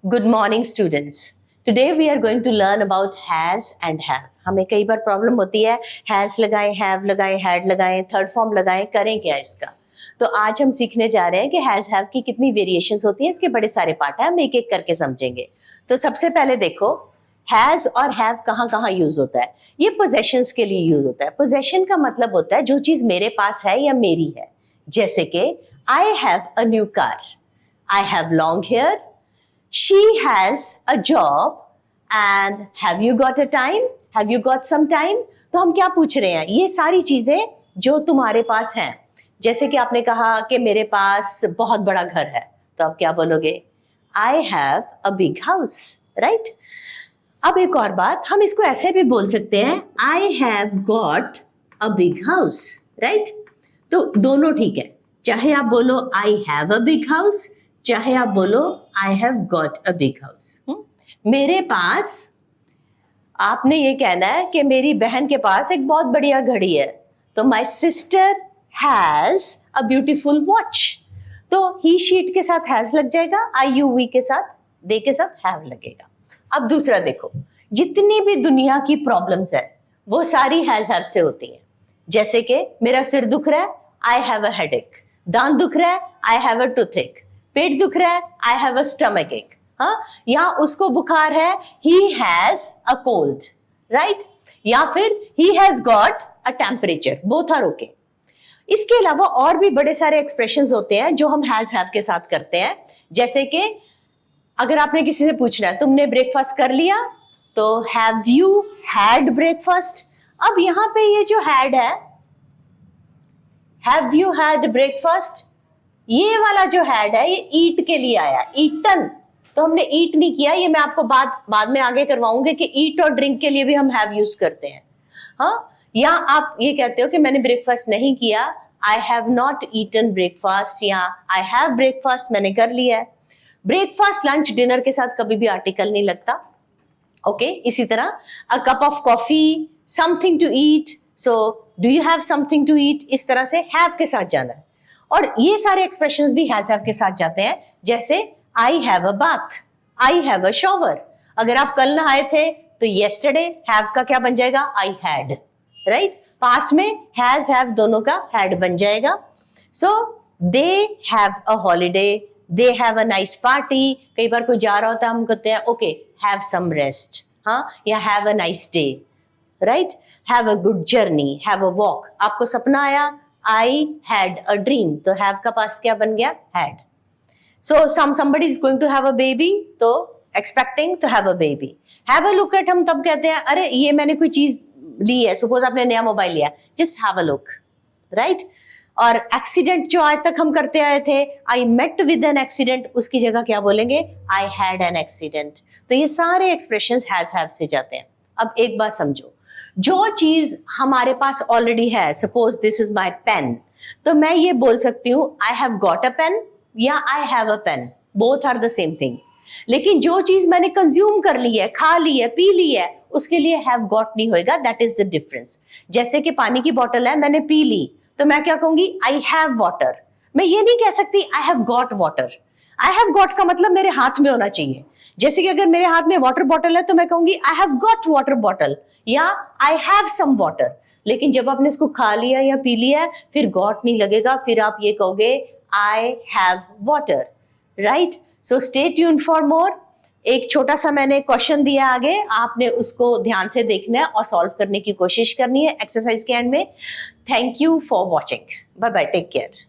Good morning, students. Today we are going to learn about has and have. हमें कई बार problem होती है has लगाएं, have लगाएं, had लगाएं, थर्ड फॉर्म लगाएं, करें क्या इसका। तो आज हम सीखने जा रहे हैं कि has have की कितनी वेरिएशंस होती हैं, इसके बड़े सारे पार्ट हैं, हम एक एक करके समझेंगे। तो सबसे पहले देखो has और have कहाँ कहाँ यूज होता है। ये पोजेशंस के लिए यूज होता है। पोजेशन का मतलब होता है जो चीज मेरे पास है या मेरी है। जैसे कि I have a new car, I have long hair, she has a job, and have you got a time? Have you got some time? तो हम क्या पूछ रहे हैं? ये सारी चीजें जो तुम्हारे पास हैं। जैसे कि आपने कहा कि मेरे पास बहुत बड़ा घर है, तो आप क्या बोलोगे? I have a big house, right? अब एक और बात, हम इसको ऐसे भी बोल सकते हैं, I have got a big house, right? तो दोनों ठीक है, चाहे आप बोलो I have a big house, चाहे आप बोलो I have got a big house। मेरे पास, आपने ये कहना है कि मेरी बहन के पास एक बहुत बढ़िया घड़ी है, तो my sister has a beautiful watch। तो he sheet के साथ has लग जाएगा, I you we के साथ, they के साथ have लगेगा। अब दूसरा देखो, जितनी भी दुनिया की प्रॉब्लम्स है वो सारी has have से होती हैं। जैसे कि मेरा सिर दुख रहा है, I have a headache। दांत दुख रहा है, I have a toothache। पेट दुख रहा है, I have a stomach ache। हाँ, या उसको बुखार है, he has a cold, right? या फिर he has got a temperature, both are okay। इसके अलावा और भी बड़े सारे एक्सप्रेशंस होते हैं जो हम has have के साथ करते हैं। जैसे कि अगर आपने किसी से पूछना है तुमने ब्रेकफास्ट कर लिया, तो have you had breakfast। अब यहां पे ये जो had है, have you had breakfast, ये वाला जो had है ये eat के लिए आया, eaten। तो हमने eat नहीं किया, ये मैं आपको बाद में आगे करवाऊंगी कि eat और drink के लिए भी हम have यूज करते हैं। हाँ, या आप ये कहते हो कि मैंने ब्रेकफास्ट नहीं किया, I have not eaten breakfast, या I have breakfast, मैंने कर लिया है। ब्रेकफास्ट, लंच, डिनर के साथ कभी भी आर्टिकल नहीं लगता। ओके, इसी तरह a cup of coffee, something to eat, so do you have something to eat, इस तरह से have के साथ जाना है। और ये सारे एक्सप्रेशंस भी has have के साथ जाते हैं। जैसे I have a bath, I have a shower। अगर आप कल नहाए थे तो yesterday have का क्या बन जाएगा? I had, right? पास्ट में has have दोनों का had बन जाएगा। So they have a holiday, they have a nice party। कई बार कोई जा रहा होता है, हम कहते हैं okay, have some rest, हाँ, या have a nice day, right? Have a good journey, have a walk। आपको सपना आया, I had a dream, तो have का पास्ट क्या बन गया? Had। So somebody is going to have a baby, तो expecting to have a baby। Have a look at हम तब कहते हैं, अरे ये मैंने कोई चीज ली है, सपोज आपने नया मोबाइल लिया, just have a look, right? और एक्सीडेंट जो आज तक हम करते आए थे, I met with an accident, उसकी जगह क्या बोलेंगे? I had an accident। तो ये सारे एक्सप्रेशंस has have से जाते हैं। अब एक बात समझो, जो चीज हमारे पास ऑलरेडी है, suppose this is my pen, तो मैं ये बोल सकती हूँ I have got a pen या I have a pen, both are the same thing. लेकिन जो चीज मैंने कंज्यूम कर ली है, खा ली है, पी ली है, उसके लिए हैव गॉट नहीं होएगा, दैट इज द डिफरेंस। जैसे कि पानी की बोतल है, मैंने पी ली, तो मैं क्या कहूंगी? I have water. मैं ये नहीं कह सकती आई have got water. I have got का मतलब मेरे हाथ में होना चाहिए। जैसे कि अगर मेरे हाथ में वाटर बॉटल है तो मैं कहूंगी आई हैव गॉट वाटर बॉटल या आई हैव सम वाटर। लेकिन जब आपने इसको खा लिया या पी लिया, फिर गॉट नहीं लगेगा, फिर आप ये कहोगे I have water, right? So stay tuned for more. एक छोटा सा मैंने क्वेश्चन दिया आगे, आपने उसको ध्यान से देखना है और सॉल्व करने की कोशिश करनी है एक्सरसाइज के एंड में। Thank you for watching, bye bye, take care.